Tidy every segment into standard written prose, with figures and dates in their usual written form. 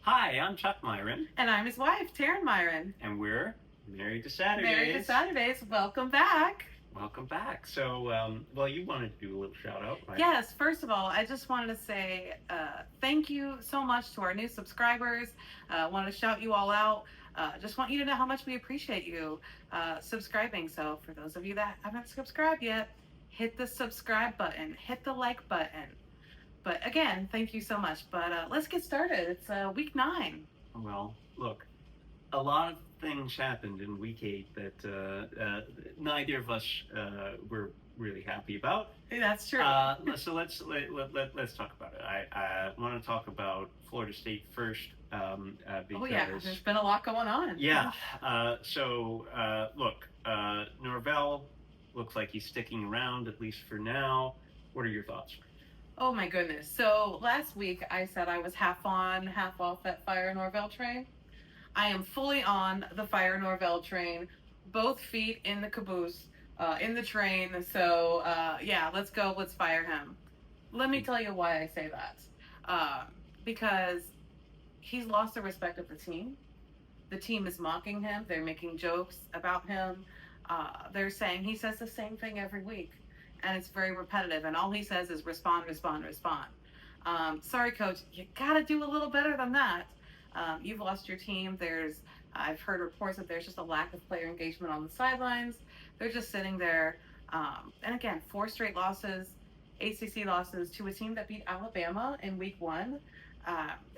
Hi, I'm Chuck Myron, And I'm his wife, Taryn Myron. and we're Married to Saturdays. Married to Saturdays. Welcome back. Welcome back. So, you wanted to do a little shout out, right? Yes, first of all, I just wanted to say thank you so much to our new subscribers. Want to shout you all out. Just want you to know how much we appreciate you subscribing. So, for those of you that haven't subscribed yet, hit the subscribe button, hit the like button. But again, thank you so much. But let's get started. It's week 9. Well, look, a lot of things happened in week 8 that neither of us were really happy about. That's true. So let's talk about it. I want to talk about Florida State first. Because, oh yeah, there's been a lot going on. Yeah. Look, Norvell looks like he's sticking around, at least for now. What are your thoughts? Oh my goodness. So last week I said I was half on, half off that Fire Norvell train. I am fully on the Fire Norvell train, both feet in the caboose, in the train. So yeah, let's go. Let's fire him. Let me tell you why I say that. Because he's lost the respect of the team. The team is mocking him. They're making jokes about him. They're saying he says the same thing every week. And it's very repetitive, and all he says is respond, respond, respond. Sorry, coach, you gotta do a little better than that. You've lost your team. I've heard reports that there's just a lack of player engagement on the sidelines. They're just sitting there. And again, 4 straight losses, ACC losses to a team that beat Alabama in week 1.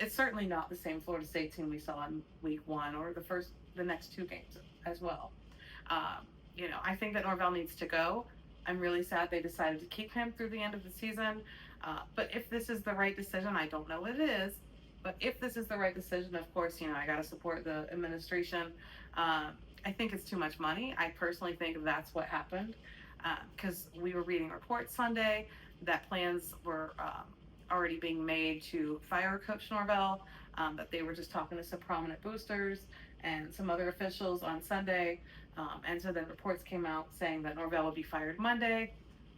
It's certainly not the same Florida State team we saw in week 1 or the next 2 games as well. I think that Norvell needs to go. I'm really sad they decided to keep him through the end of the season. But if this is the right decision, I don't know what it is. But if this is the right decision, of course, I got to support the administration. I think it's too much money. I personally think that's what happened because we were reading reports Sunday that plans were already being made to fire Coach Norvell, that they were just talking to some prominent boosters and some other officials on Sunday. And so then reports came out saying that Norvell would be fired Monday.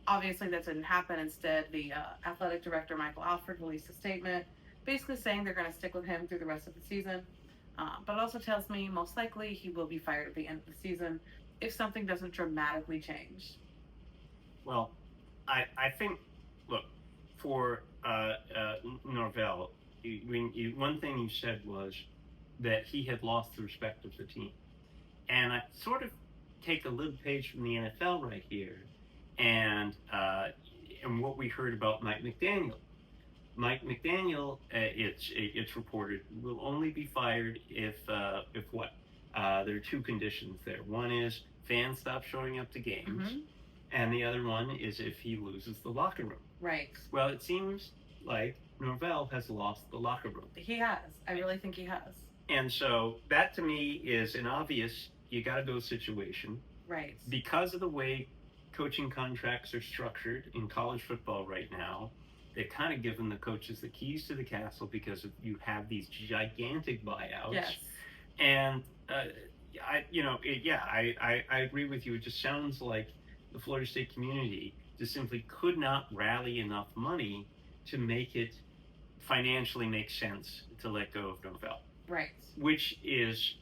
Obviously, that didn't happen. Instead, the athletic director, Michael Alford, released a statement basically saying they're going to stick with him through the rest of the season. But it also tells me most likely he will be fired at the end of the season if something doesn't dramatically change. Well, I think, look, for Norvell, one thing you said was that he had lost the respect of the team. And I sort of take a little page from the NFL right here, and what we heard about Mike McDaniel. Mike McDaniel, it's reported, will only be fired if what? There are 2 conditions there. One is fans stop showing up to games, and the other one is if he loses the locker room. Right. Well, it seems like Norvell has lost the locker room. He has. I really think he has. And so that to me is an obvious you got to go situation. Right. Because of the way coaching contracts are structured in college football right now, they're kind of giving the coaches the keys to the castle because you have these gigantic buyouts. Yes. And I agree with you. It just sounds like the Florida State community just simply could not rally enough money to make it financially make sense to let go of Norvell. Right. Which is,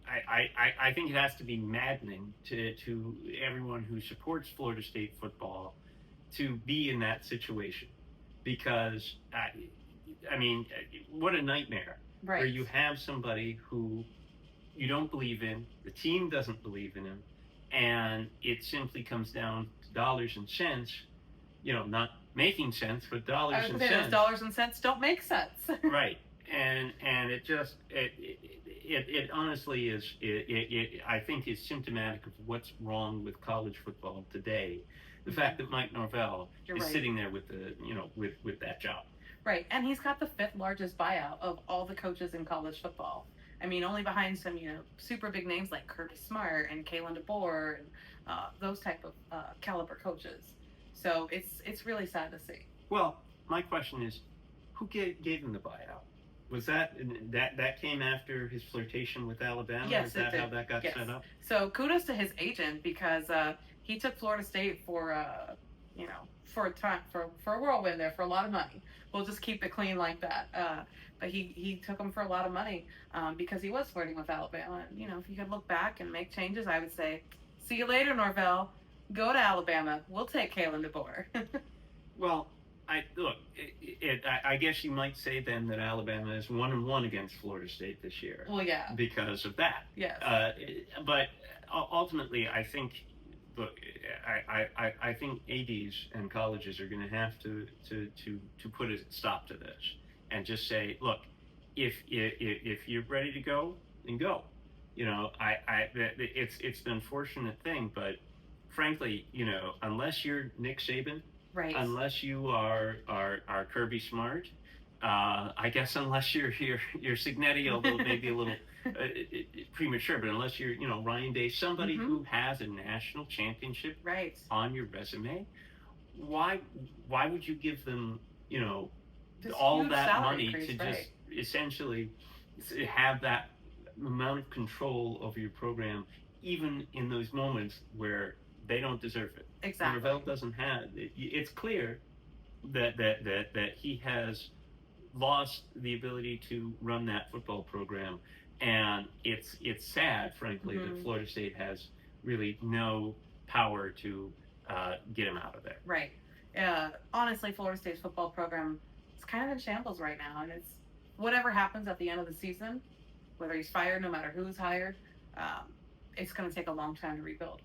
I think it has to be maddening to everyone who supports Florida State football to be in that situation. Because, what a nightmare. Right. Where you have somebody who you don't believe in, the team doesn't believe in him, and it simply comes down to dollars and cents, not making sense, but dollars and cents. Those dollars and cents don't make sense. Right. And it just it honestly is I think is symptomatic of what's wrong with college football today. The fact that Mike Norvell is right. sitting there with the with that job. Right, and he's got the 5th largest buyout of all the coaches in college football. I mean, only behind some super big names like Kirby Smart and Kalen DeBoer and those type of caliber coaches. So it's really sad to see. Well, my question is, who gave him the buyout? Was that came after his flirtation with Alabama? Yes, Is that it how did. that got Yes. set up? So kudos to his agent because he took Florida State for for a time for a whirlwind there for a lot of money. We'll just keep it clean like that. But he took him for a lot of money because he was flirting with Alabama. And if you could look back and make changes, I would say, see you later, Norvell. Go to Alabama. We'll take Kalen DeBoer. Well, I guess you might say then that Alabama is 1-1 against Florida State this year. Well, yeah. Because of that. Yes. But ultimately, I think, look, I think ADs and colleges are going to have to put a stop to this and just say, look, if you're ready to go, then go. It's an unfortunate thing, but frankly, unless you're Nick Saban. Right. Unless you are Kirby Smart, I guess unless you're Signetti, although maybe a little premature, but unless you're Ryan Day, somebody who has a national championship on your resume, why would you give them all that money to just essentially have that amount of control over your program, even in those moments where they don't deserve it? Exactly. Norvell doesn't have. It's clear that he has lost the ability to run that football program, and it's sad, frankly, that Florida State has really no power to get him out of there. Right. Honestly, Florida State's football program is kind of in shambles right now, and it's whatever happens at the end of the season, whether he's fired, no matter who's hired, it's going to take a long time to rebuild.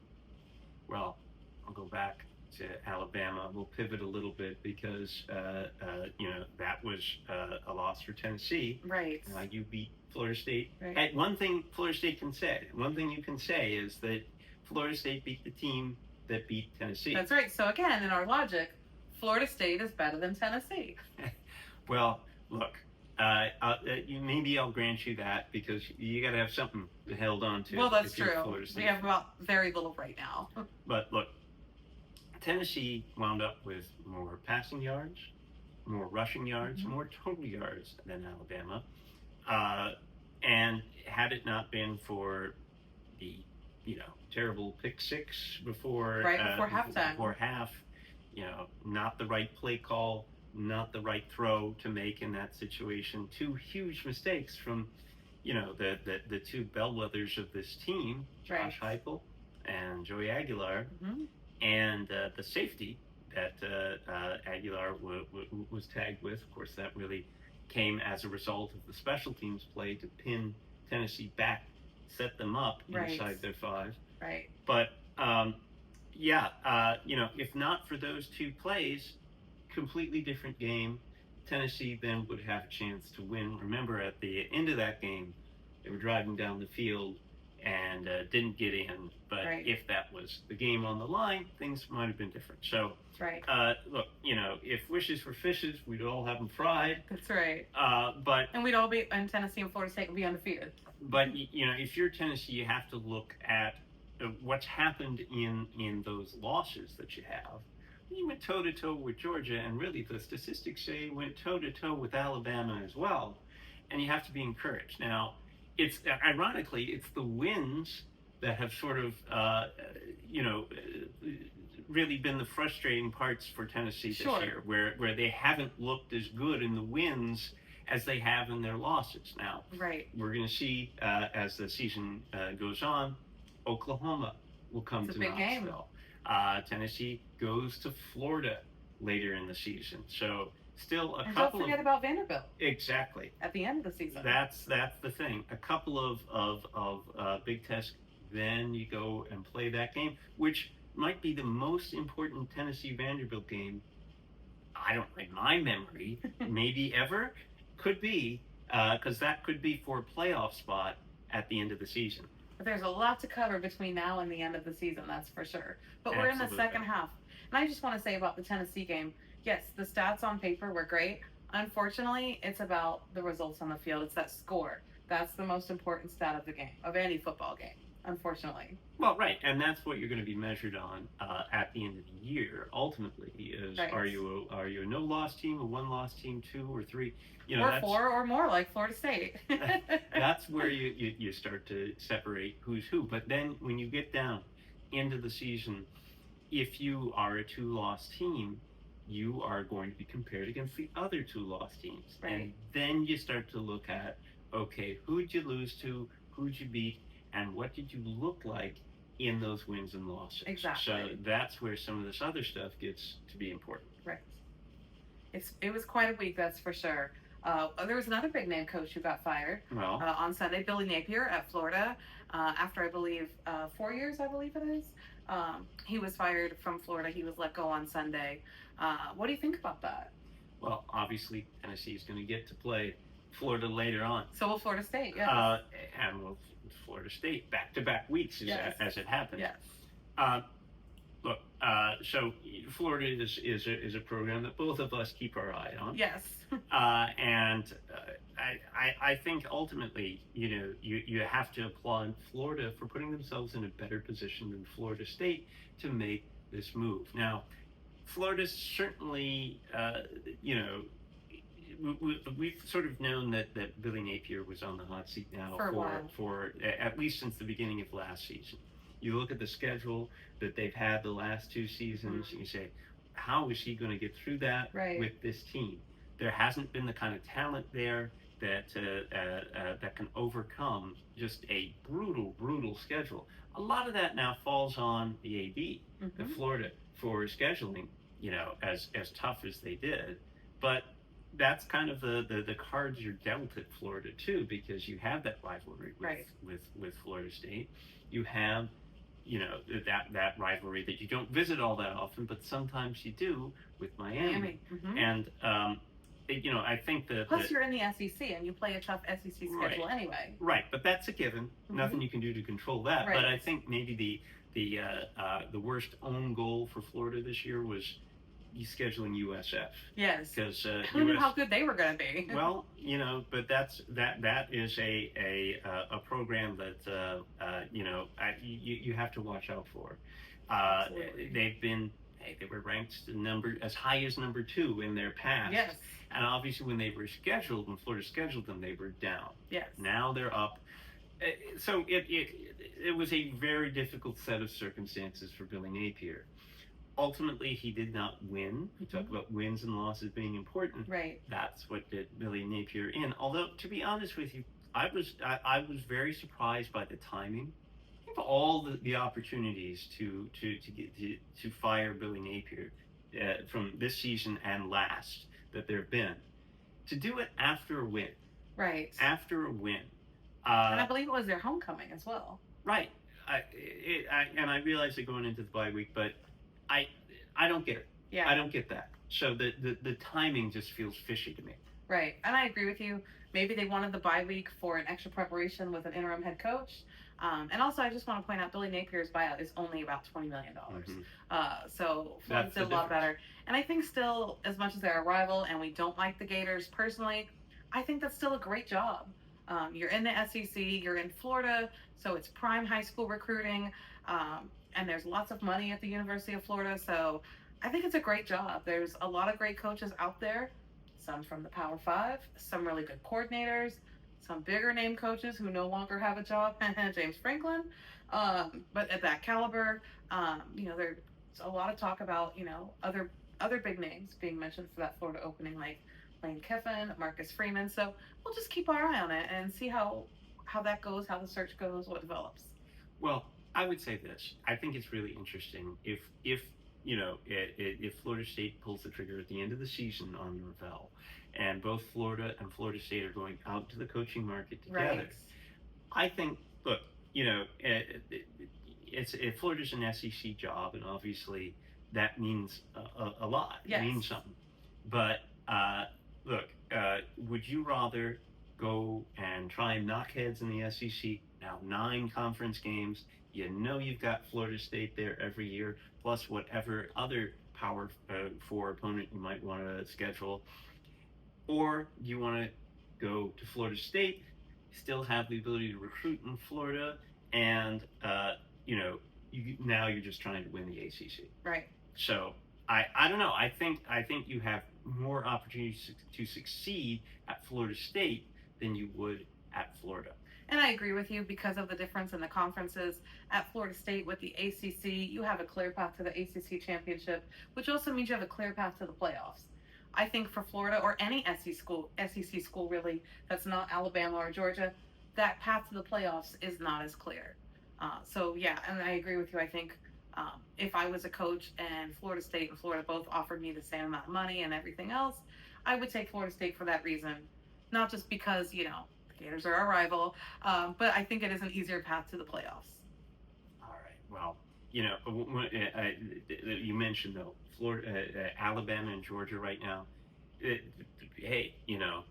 Well, I'll go back to Alabama. We'll pivot a little bit because, that was a loss for Tennessee. Right. You beat Florida State. Right. And one thing you can say is that Florida State beat the team that beat Tennessee. That's right. So again, in our logic, Florida State is better than Tennessee. Well, look, maybe I'll grant you that because you got to have something held on to. Well, that's true. We have fan. about very little right now. But look, Tennessee wound up with more passing yards, more rushing yards, more total yards than Alabama. And had it not been for the, terrible pick six before halftime, before half, not the right play call, not the right throw to make in that situation. Two huge mistakes from, the two bellwethers of this team, Josh Heupel and Joey Aguilar, and the safety that Aguilar was tagged with. Of course, that really came as a result of the special teams play to pin Tennessee back, set them up inside their 5. Right. But if not for those two plays, completely different game. Tennessee then would have a chance to win. Remember, at the end of that game, they were driving down the field and didn't get in. But if that was the game on the line, things might have been different. So, look, if wishes were fishes, we'd all have them fried. That's right. And we'd all be, and Tennessee and Florida State would be undefeated. But, if you're Tennessee, you have to look at what's happened in those losses that you have. You went toe-to-toe with Georgia, and really the statistics say you went toe-to-toe with Alabama as well, and you have to be encouraged. Now, it's ironically, it's the wins that have sort of, really been the frustrating parts for Tennessee this year, where they haven't looked as good in the wins as they have in their losses. Now, we're going to see as the season goes on, Oklahoma will come to Knoxville. Tennessee goes to Florida later in the season. So still a couple don't forget about Vanderbilt. Exactly. At the end of the season. That's the thing. A couple of big tests, then you go and play that game, which might be the most important Tennessee Vanderbilt game, I don't in my memory, maybe ever. Could be, because that could be for a playoff spot at the end of the season. But there's a lot to cover between now and the end of the season, that's for sure. But we're in the second half. And I just want to say about the Tennessee game, yes, the stats on paper were great. Unfortunately, it's about the results on the field. It's that score. That's the most important stat of the game, of any football game, unfortunately. Well, right, and that's what you're going to be measured on at the end of the year. Ultimately, is are you a no-loss team, a one-loss team, 2 or 3, or 4 or more, like Florida State. That's where you start to separate who's who. But then when you get down into the season, if you are a 2-loss team, you are going to be compared against the other 2-loss teams. Right. And then you start to look at, okay, who'd you lose to, who'd you beat, and what did you look like in those wins and losses. Exactly. So that's where some of this other stuff gets to be important. Right. It was quite a week, that's for sure. There was another big name coach who got fired Well, on Sunday, Billy Napier at Florida, after I believe 4 years, I believe it is. He was fired from Florida. He was let go on Sunday. What do you think about that? well, obviously Tennessee is going to get to play Florida later on. So will Florida State, yes. And will Florida State back-to-back weeks as it happens. Yes. Look, so Florida is a program that both of us keep our eye on. Yes. And I think ultimately, you have to applaud Florida for putting themselves in a better position than Florida State to make this move. Now, Florida's certainly, we've sort of known that Billy Napier was on the hot seat now For a while. for at least since the beginning of last season. You look at the schedule that they've had the last 2 seasons, and you say, how is he going to get through that with this team? There hasn't been the kind of talent there that can overcome just a brutal schedule. A lot of that now falls on the AD, the Florida, for scheduling, as tough as they did. But that's kind of the cards you're dealt at Florida too, because you have that rivalry with Florida State. You have that rivalry that you don't visit all that often, but sometimes you do with Miami. And I think that plus you're in the SEC and you play a tough SEC schedule anyway. Right, but that's a given. Nothing you can do to control that. Right. But I think maybe the worst own goal for Florida this year was scheduling USF. Yes. Because who knew how good they were going to be? Well, but that is a program that you have to watch out for. They were ranked as high as number 2 in their past. Yes. And obviously when Florida scheduled them, they were down. Yes. Now they're up. So it was a very difficult set of circumstances for Billy Napier. Ultimately, he did not win. We talk about wins and losses being important. Right. That's what did Billy Napier in. Although, to be honest with you, I was very surprised by the timing of all the opportunities to fire Billy Napier from this season and last that there have been. To do it after a win. Right. After a win. And I believe it was their homecoming as well. Right. And I realize they're going into the bye week, but I don't get it. Yeah. I don't get that. So the timing just feels fishy to me. Right. And I agree with you. Maybe they wanted the bye week for an extra preparation with an interim head coach. And also, I just want to point out Billy Napier's buyout is only about $20 million. So Florida did a lot better. And I think still, as much as they're a rival and we don't like the Gators personally, I think that's still a great job. You're in the SEC, you're in Florida, so it's prime high school recruiting. And there's lots of money at the University of Florida, so I think it's a great job. There's a lot of great coaches out there, some from the Power 5, some really good coordinators, some bigger name coaches who no longer have a job, James Franklin, but at that caliber, there's a lot of talk about, other big names being mentioned for that Florida opening, like Lane Kiffin, Marcus Freeman, so we'll just keep our eye on it and see how that goes, how the search goes, what develops. Well, I would say this. I think it's really interesting if Florida State pulls the trigger at the end of the season on Norvell, and both Florida and Florida State are going out to the coaching market together. Right. I think, look, Florida's an SEC job, and obviously that means a lot. Yes. It means something. But look, would you rather go and try and knock heads in the SEC? Now 9 conference games. You've got Florida State there every year, plus whatever other Power 4 opponent you might want to schedule. Or do you want to go to Florida State, still have the ability to recruit in Florida, and now you're just trying to win the ACC. Right. So I don't know. I think you have more opportunities to succeed at Florida State than you would at Florida. And I agree with you because of the difference in the conferences. At Florida State with the ACC, you have a clear path to the ACC championship, which also means you have a clear path to the playoffs. I think for Florida or any SEC school really, that's not Alabama or Georgia, that path to the playoffs is not as clear. So yeah, and I agree with you. I think if I was a coach and Florida State and Florida both offered me the same amount of money and everything else, I would take Florida State for that reason. Not just because, you know, the Gators are our rival, but I think it is an easier path to the playoffs. All right. Well, you know, you mentioned though, Florida, Alabama, and Georgia right now. It, hey, you know,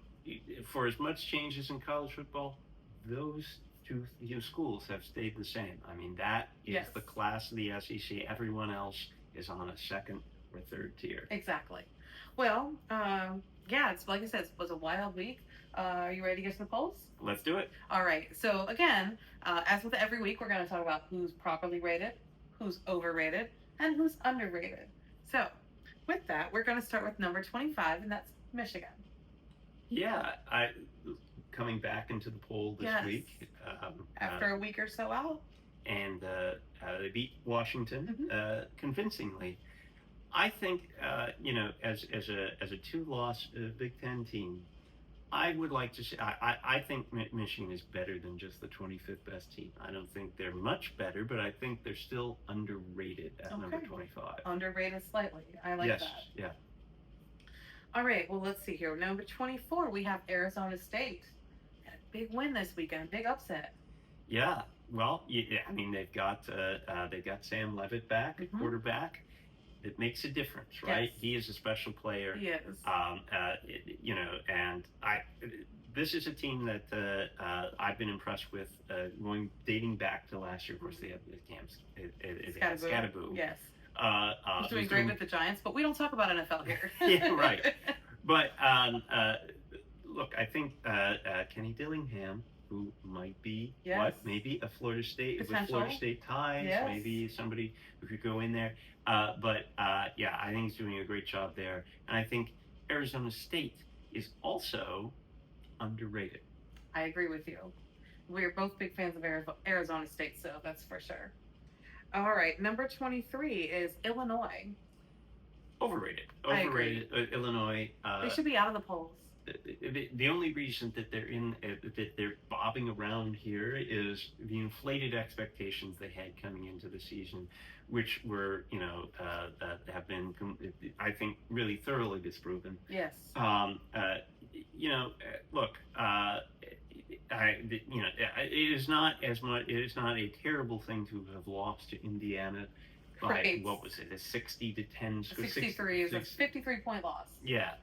for as much changes in college football, those two schools have stayed the same. I mean, that is Yes. the class of the SEC. Everyone else is on a second or third tier. Exactly. Well, yeah, it's like I said, it was a wild week. Are you ready to get to the polls? Let's do it. All right. So again, as with every week, we're going to talk about who's properly rated, who's overrated, and who's underrated. So with that, we're going to start with number 25, and that's Michigan. Yeah, coming back into the poll this Yes. week. After a week or so out. And they beat Washington convincingly. I think you know, as a two-loss Big Ten team, I would like to say I think Michigan is better than just the 25th best team. I don't think they're much better, but I think they're still underrated at number 25. Underrated slightly. I like yes, that. yeah. All right. Well, let's see here. Number 24, we have Arizona State. Had a big win this weekend. Big upset. Yeah. Well, yeah, I mean they've got Sam Levitt back at quarterback. It makes a difference, right? Yes. He is a special player. He is. You know, and this is a team that I've been impressed with, dating back to last year. Of course, they had Scattaboo. Yes. He's Who's doing great with the Giants, but we don't talk about NFL here. Yeah, right. But look, I think Kenny Dillingham, who might be maybe a Florida State with Florida State ties, maybe somebody who could go in there. But yeah, I think he's doing a great job there, and I think Arizona State is also underrated. I agree with you. We're both big fans of Arizona State, so that's for sure. All right, number 23 is Illinois. Overrated. I agree. Illinois. They should be out of the polls. The only reason that they're bobbing around here is the inflated expectations they had coming into the season, which were, you know, have been, I think, really thoroughly disproven. Yes. You know, look, you know, it is not as much. It is not a terrible thing to have lost to Indiana by what was it, a 60-10 score? 63 is a 53-point loss. Yeah,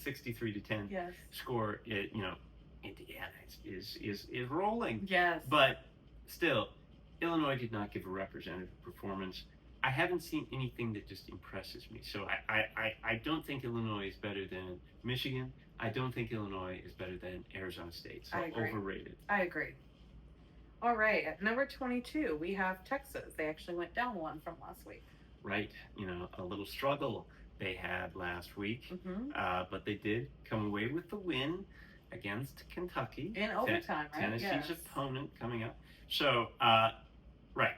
63-10 score. You know, Indiana is rolling. Yes. But still, Illinois did not give a representative performance. I haven't seen anything that just impresses me. So I don't think Illinois is better than Michigan. I don't think Illinois is better than Arizona State. So overrated. I agree. All right, at number 22, we have Texas. They actually went down one from last week. Right. You know, a little struggle they had last week, but they did come away with the win against Kentucky. In overtime, right? Tennessee's opponent coming up. So, right.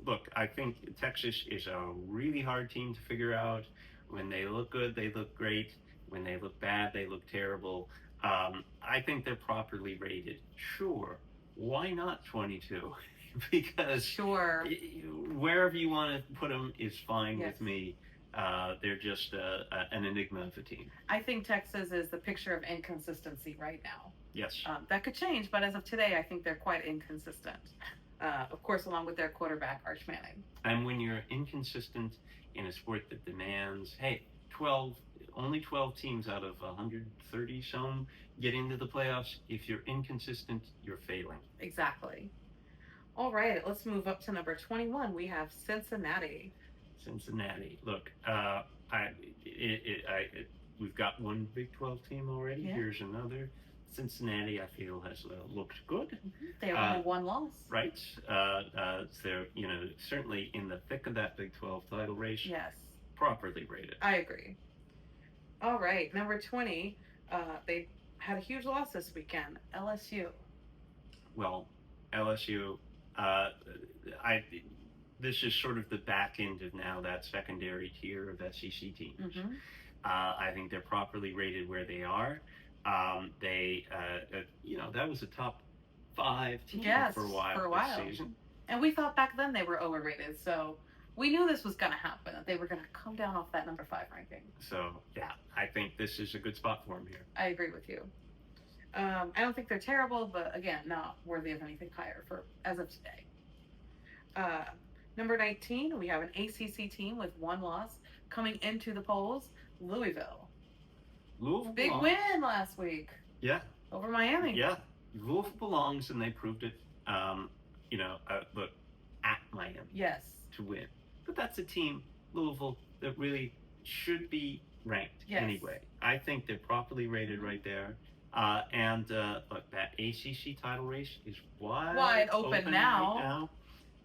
Look, I think Texas is a really hard team to figure out. When they look good, they look great. When they look bad, they look terrible. I think they're properly rated. Sure. Why not 22? Because wherever you want to put them is fine with me. They're just an enigma of a team. I think Texas is the picture of inconsistency right now. Yes. That could change, but as of today, I think they're quite inconsistent. Of course, along with their quarterback, Arch Manning. And when you're inconsistent in a sport that demands, hey, only 12 teams out of 130 some get into the playoffs. If you're inconsistent, you're failing. Exactly. All right, let's move up to number 21. We have Cincinnati. Look, we've got one Big 12 team already. Yeah. Here's another. Cincinnati, I feel, has looked good. They have only one loss. Right. They're, you know, certainly in the thick of that Big 12 title race. Yes. Properly rated. I agree. All right, number 20. They had a huge loss this weekend. LSU. well, LSU. This is sort of the back end of now that secondary tier of SEC teams. Mm-hmm. I think they're properly rated where they are. That was a top 5 team for a while this season. And we thought back then they were overrated, so we knew this was going to happen, that they were going to come down off that number 5 ranking. So, yeah, I think this is a good spot for them here. I agree with you. I don't think they're terrible, but again, not worthy of anything higher as of today. Number 19, we have an ACC team with 1 loss coming into the polls, Louisville. Big win last week. Yeah. Over Miami. Yeah. Louisville belongs, and they proved it, look, at Miami. Yes. To win. But that's a team, Louisville, that really should be ranked anyway. I think they're properly rated right there. Look, that ACC title race is wide open now. Right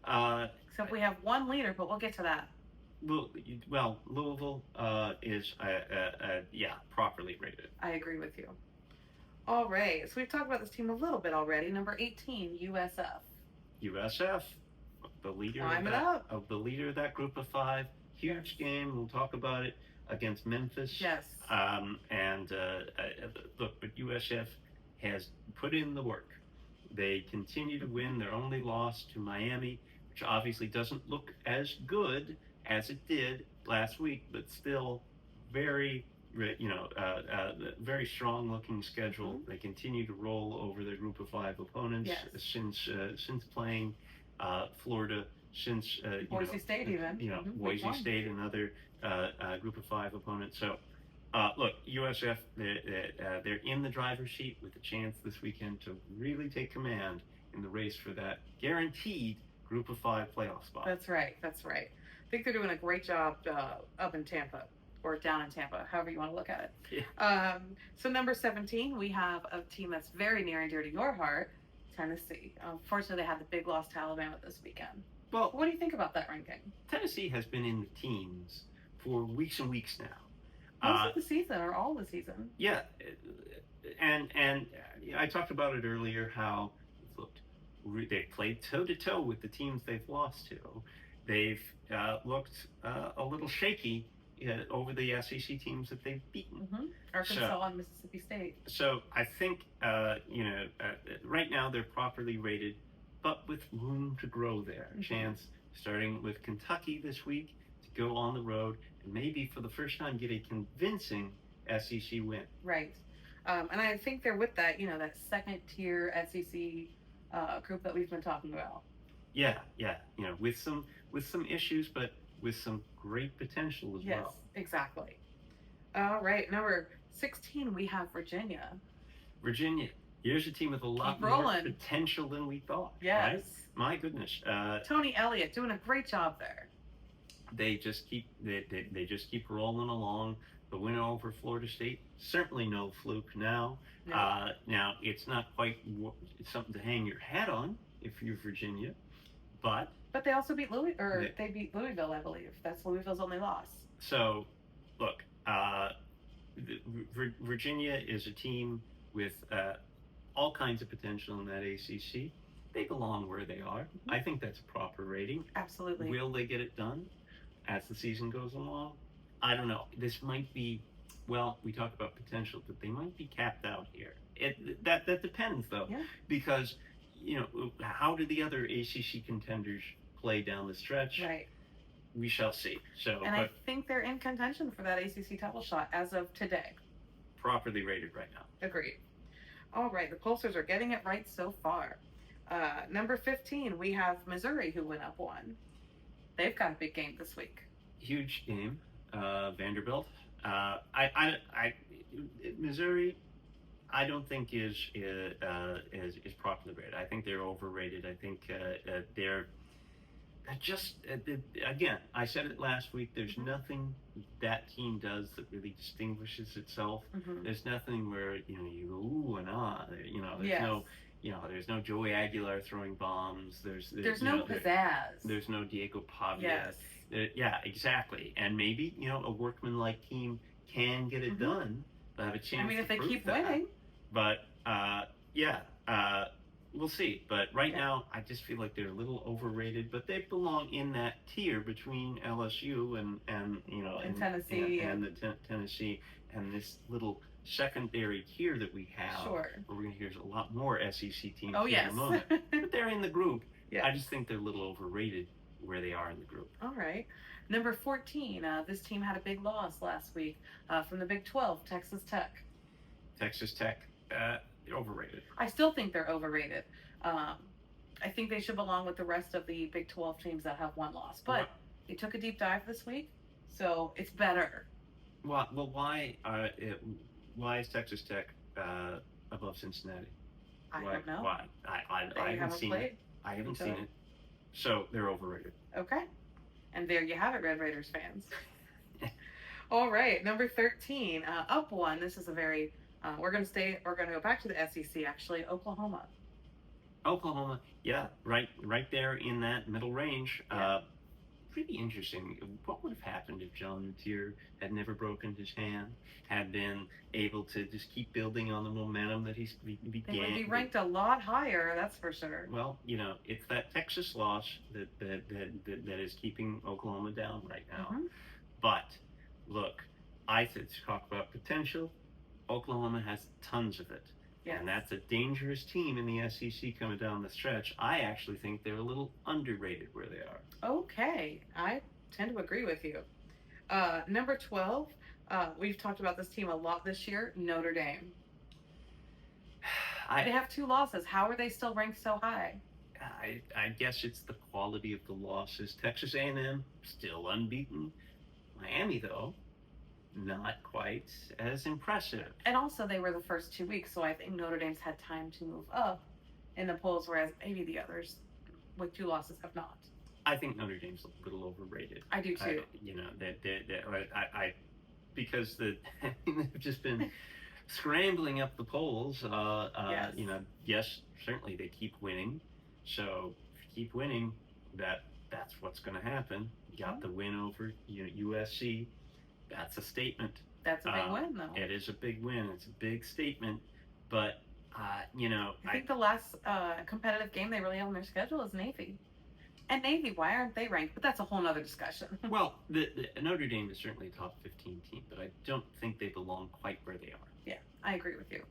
now. Except we have 1 leader, but we'll get to that. Well, Louisville is, properly rated. I agree with you. All right, so we've talked about this team a little bit already. Number 18, USF. USF, the leader of the leader of that group of 5. Huge game. We'll talk about it against Memphis. Yes. Look, but USF has put in the work. They continue to win. Their only loss to Miami, which obviously doesn't look as good as it did last week, but still very, very strong-looking schedule. Mm-hmm. They continue to roll over their group of 5 opponents since playing Florida, since Boise State even. Boise State, another group of 5 opponents. So, look, USF, they're in the driver's seat with a chance this weekend to really take command in the race for that guaranteed group of 5 playoff spot. That's right. I think they're doing a great job up in Tampa, or down in Tampa, however you want to look at it. Yeah. So number 17, we have a team that's very near and dear to your heart, Tennessee. Unfortunately, they had the big loss to Alabama this weekend. Well, what do you think about that ranking? Tennessee has been in the teens for weeks and weeks now. Most of the season, or all the season. Yeah, and I talked about it earlier, how they've played toe-to-toe with the teams they've lost to. They've looked a little shaky over the SEC teams that they've beaten. Mm-hmm. Arkansas and Mississippi State. So I think, right now they're properly rated, but with room to grow there. Mm-hmm. Chance, starting with Kentucky this week, to go on the road and maybe for the first time get a convincing SEC win. Right. And I think they're with that, that second-tier SEC group that we've been talking about. Yeah. With some issues, but with some great potential as well. Yes, exactly. All right, number 16, we have Virginia. Virginia, here's a team with a lot more potential than we thought. Yes. Right? My goodness. Tony Elliott doing a great job there. They just keep rolling along. The win over Florida State, certainly no fluke now. No. Now, it's not quite something to hang your hat on if you're Virginia, but they also beat they beat Louisville, I believe. That's Louisville's only loss. So, look, Virginia is a team with all kinds of potential in that ACC. They belong where they are. Mm-hmm. I think that's a proper rating. Absolutely. Will they get it done as the season goes along? I don't know. This might be, we talk about potential, but they might be capped out here. That depends, though, because how do the other ACC contenders play down the stretch? Right. We shall see. I think they're in contention for that ACC title shot as of today. Properly rated right now. Agreed. All right, the pollsters are getting it right so far. Number 15, we have Missouri, who went up 1. They've got a big game this week. Huge game. Vanderbilt. Missouri, I don't think is properly rated. I think they're overrated. I think they're just again. I said it last week. There's nothing that team does that really distinguishes itself. Mm-hmm. There's nothing where you go ooh and ah. There's no Joey Aguilar throwing bombs. There's no pizzazz. There's no Diego Pavia. Yes. Yeah, exactly. And maybe, a workman-like team can get it done. They'll have a chance if to they prove keep that. winning. But, we'll see. But right Yeah. now, I just feel like they're a little overrated. But they belong in that tier between LSU and And Tennessee and the Tennessee and this little secondary tier that we have. Sure. Where we're gonna hear a lot more SEC teams Oh, here yes. in a moment. But they're in the group. Yeah. I just think they're a little overrated where they are in the group. All right. Number 14, this team had a big loss last week from the Big 12, Texas Tech. Texas Tech, they're overrated. I still think they're overrated. I think they should belong with the rest of the Big 12 teams that have one loss. But they took a deep dive this week, so it's better. Well, why is Texas Tech above Cincinnati? I don't know. Why? I haven't seen it. I haven't seen it. So they're overrated. Okay. And there you have it, Red Raiders fans. All right, number 13, up one. This is a very we're going to go back to the SEC actually, Oklahoma. Oklahoma, yeah, right there in that middle range. Yeah. Pretty interesting. What would have happened if John Mateer had never broken his hand, had been able to just keep building on the momentum that he began? They would be ranked a lot higher, that's for sure. Well, it's that Texas loss that is keeping Oklahoma down right now. Mm-hmm. But look, I said to talk about potential. Oklahoma has tons of it. Yes. And that's a dangerous team in the SEC coming down the stretch. I actually think they're a little underrated where they are. Okay, I tend to agree with you. Number 12, we've talked about this team a lot this year, Notre Dame. They have 2 losses. How are they still ranked so high? I guess it's the quality of the losses. Texas A&M, still unbeaten. Miami, though, not quite as impressive. And also, they were the first 2 weeks, so I think Notre Dame's had time to move up in the polls, whereas maybe the others with 2 losses have not. I think Notre Dame's a little overrated. I do too. Because they've just been scrambling up the polls. Yes. Yes, certainly they keep winning. So if you keep winning, that's what's going to happen. You got the win over USC. That's a statement. That's a big win, though. It is a big win. It's a big statement. But I think the last competitive game they really have on their schedule is Navy. And Navy, why aren't they ranked? But that's a whole nother discussion. Well, the Notre Dame is certainly a top 15 team, but I don't think they belong quite where they are. Yeah, I agree with you.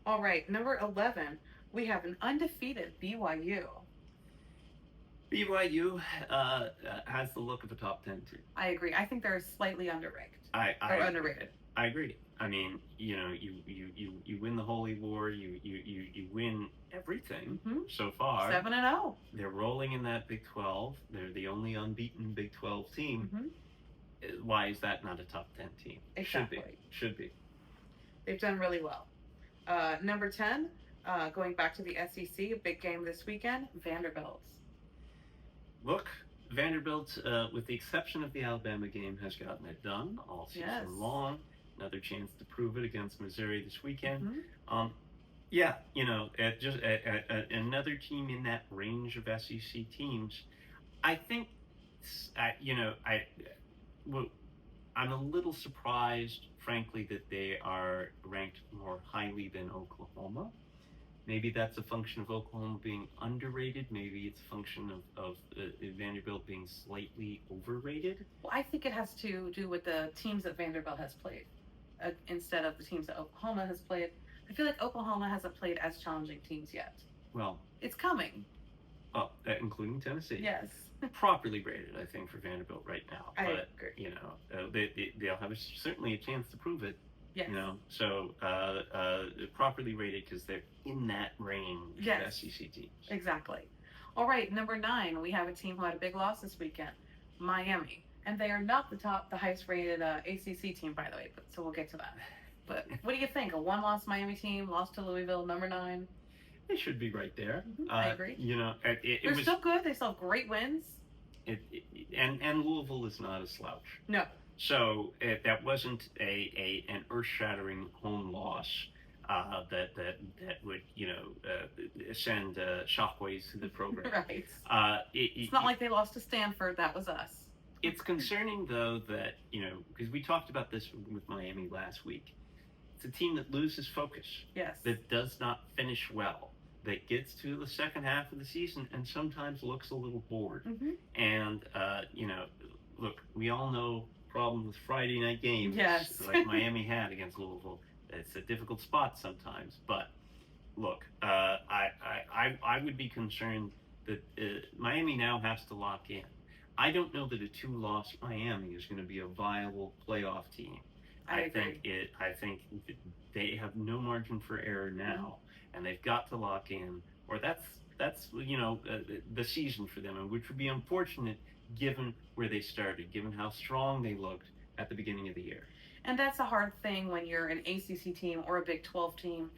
All right, number 11, we have an undefeated BYU. BYU has the look of a top 10 team. I agree. I think they're slightly underranked. Or underrated. I agree. I mean, you win the Holy War. You win everything so far. 7-0. They're rolling in that Big 12. They're the only unbeaten Big 12 team. Mm-hmm. Why is that not a top 10 team? Exactly. Should be. They've done really well. Number 10, going back to the SEC, a big game this weekend, Vanderbilt. Look, Vanderbilt, with the exception of the Alabama game, has gotten it done all season long. Another chance to prove it against Missouri this weekend. Mm-hmm. Just another team in that range of SEC teams. I think, I'm a little surprised, frankly, that they are ranked more highly than Oklahoma. Maybe that's a function of Oklahoma being underrated. Maybe it's a function of Vanderbilt being slightly overrated. Well, I think it has to do with the teams that Vanderbilt has played instead of the teams that Oklahoma has played. I feel like Oklahoma hasn't played as challenging teams yet. Well, it's coming. Well, including Tennessee. Yes. Properly rated, I think, for Vanderbilt right now. I agree. They'll have certainly a chance to prove it. Yes. So properly rated because they're in that range of SEC teams. Exactly. All right, number 9, we have a team who had a big loss this weekend, Miami, and they are not the highest rated ACC team, by the way. So we'll get to that. But what do you think? A 1-loss Miami team, lost to Louisville, number 9. They should be right there. Mm-hmm. I agree. They're still good. They still have great wins. And Louisville is not a slouch. No. So that wasn't an earth-shattering home loss that would send shockwaves through the program. Right. It's not like they lost to Stanford. That was us. It's concerning though that because we talked about this with Miami last week. It's a team that loses focus. Yes. That does not finish well. that gets to the second half of the season and sometimes looks a little bored. Mm-hmm. And, look, we all know problem with Friday night games, Yes. like Miami had against Louisville. It's a difficult spot sometimes, but look, I would be concerned that Miami now has to lock in. I don't know that a 2-loss Miami is going to be a viable playoff team. I agree. I think they have no margin for error now, and they've got to lock in, or that's the season for them, and which would be unfortunate given where they started, given how strong they looked at the beginning of the year. And that's a hard thing when you're an ACC team or a Big 12 team.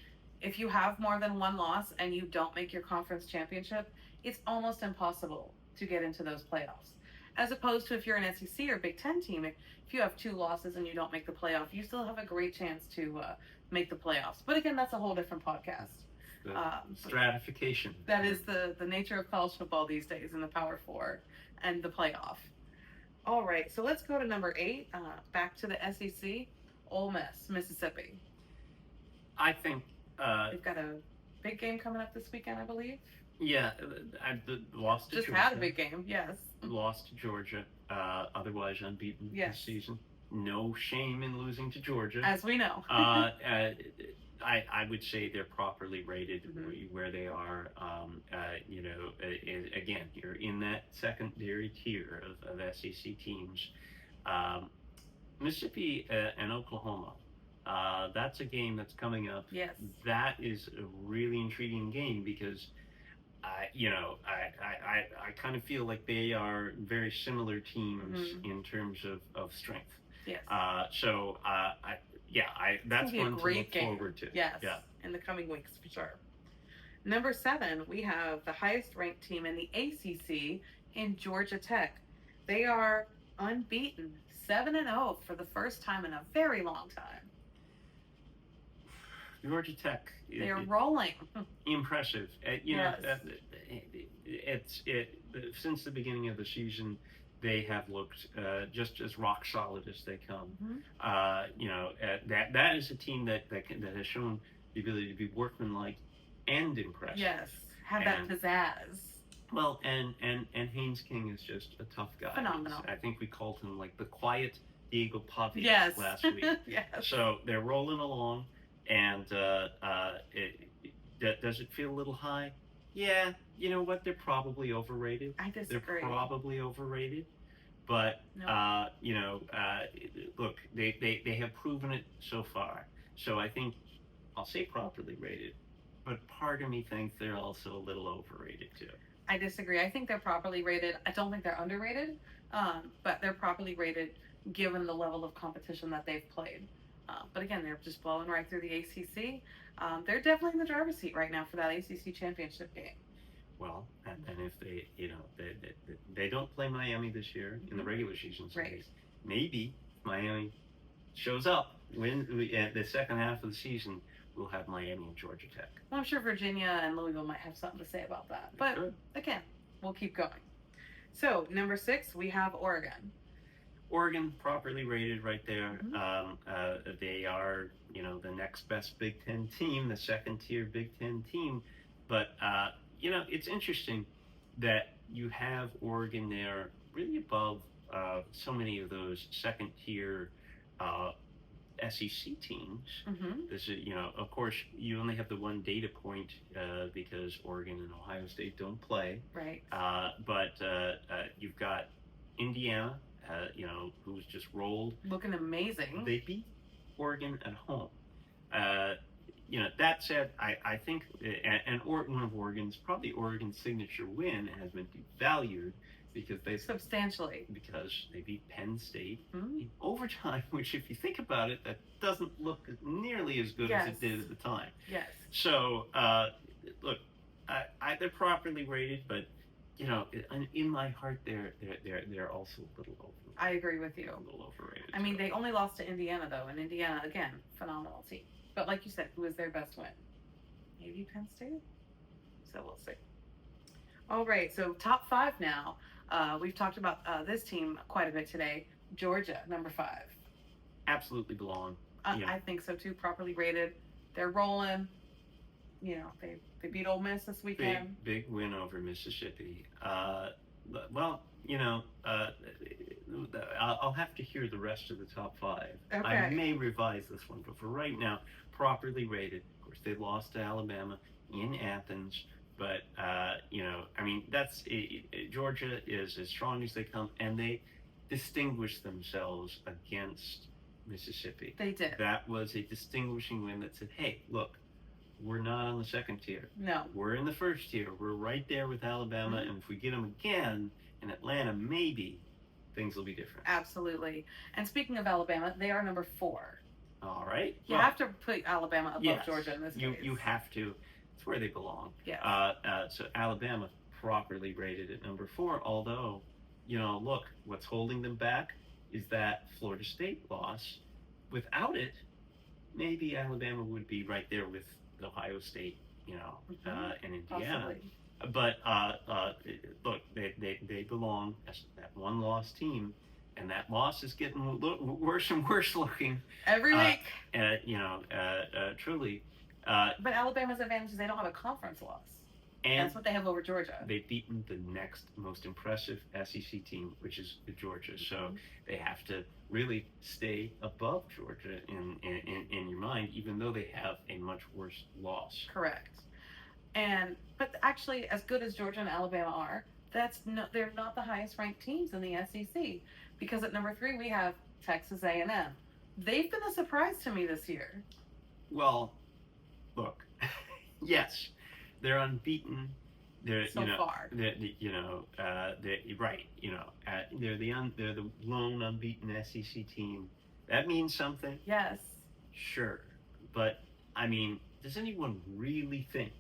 If you have more than one loss and you don't make your conference championship, it's almost impossible to get into those playoffs. As opposed to if you're an SEC or Big 10 team, if you have 2 losses and you don't make the playoff, you still have a great chance to make the playoffs. But again, that's a whole different podcast. The stratification. That is the nature of college football these days in the Power 4 and the playoff. All right, so let's go to number 8, back to the SEC, Ole Miss, Mississippi. I think They've got a big game coming up this weekend, I believe. Yeah, lost to Just Georgia. had a big game, yes. Lost to Georgia, otherwise unbeaten Yes. this season. No shame in losing to Georgia. As we know. I would say they're properly rated where they are. Again, you're in that secondary tier of SEC teams. Mississippi and Oklahoma. That's a game that's coming up. Yes. That is a really intriguing game because, I kind of feel like they are very similar teams in terms of strength. Yes. That's one to look game. forward to. Yes. Yeah. In the coming weeks, for sure. Number 7, we have the highest ranked team in the ACC in Georgia Tech. They are unbeaten, 7-0 for the first time in a very long time. Georgia Tech. They're rolling. Impressive. Since the beginning of the season, they have looked just as rock solid as they come. That is a team that has shown the ability to be workmanlike and impressive. Yes, have that pizzazz. Well, and Haynes King is just a tough guy. Phenomenal. I think we called him like the quiet Diego Pavia last week. Yes. So they're rolling along, and does it feel a little high? Yeah, you know what? They're probably overrated. I disagree. They're probably overrated, but no. Look, they have proven it so far. So I think I'll say properly rated, but part of me thinks they're also a little overrated too. I disagree. I think they're properly rated. I don't think they're underrated, but they're properly rated given the level of competition that they've played. But again, they're just blowing right through the ACC. They're definitely in the driver's seat right now for that ACC championship game. Well, and if they don't play Miami this year in the regular season series, maybe Miami shows up at the second half of the season, we'll have Miami and Georgia Tech. Well, I'm sure Virginia and Louisville might have something to say about that. But again, we'll keep going. So, number 6, we have Oregon. Oregon, properly rated right there. They are, the next best Big Ten team, the second tier Big Ten team. But, it's interesting that you have Oregon there really above so many of those second tier SEC teams. This is, of course, you only have the one data point because Oregon and Ohio State don't play. Right. But you've got Indiana, who's just rolled. Looking amazing. They beat Oregon at home. That said, I think, one of Oregon's, probably Oregon's signature win has been devalued because they beat Penn State in overtime, which, if you think about it, that doesn't look nearly as good as it did at the time. Yes. So, look, they're properly rated, but in my heart, they're also a little over. I agree with you. A little overrated. I mean, they only lost to Indiana though, and Indiana again, phenomenal team. But like you said, who was their best win? Maybe Penn State. So we'll see. All right, so top 5 now. We've talked about this team quite a bit today. Georgia, number 5. Absolutely belong. I think so too. Properly rated. They're rolling. they beat Ole Miss this weekend. Big win over Mississippi. Well, I'll have to hear the rest of the top five. Okay. I may revise this one, but for right now, properly rated. Of course, they lost to Alabama in Athens, but Georgia is as strong as they come, and they distinguished themselves against Mississippi. They did. That was a distinguishing win that said, "Hey, look, we're not on the second tier. No. We're in the first tier. We're right there with Alabama, and if we get them again in Atlanta, maybe things will be different." Absolutely. And speaking of Alabama, they are number 4. All right. You have to put Alabama above yes, Georgia in this case. You have to. It's where they belong. Yeah. So Alabama properly rated at number 4, although, look, what's holding them back is that Florida State loss. Without it, maybe Alabama would be right there with Ohio State, and Indiana. Possibly. But look, they belong as that one-loss team, and that loss is getting worse and worse looking Every week. Truly. But Alabama's advantage is they don't have a conference loss. And that's what they have over Georgia. They've beaten the next most impressive SEC team, which is Georgia. So they have to really stay above Georgia in your mind, even though they have a much worse loss. Correct. But actually, as good as Georgia and Alabama are, they're not the highest ranked teams in the SEC, because at number 3 we have Texas A&M. They've been a surprise to me this year. Well, look, yes, they're unbeaten. They're far. They're right. They're the lone unbeaten SEC team. That means something. Yes. Sure, but I mean, does anyone really think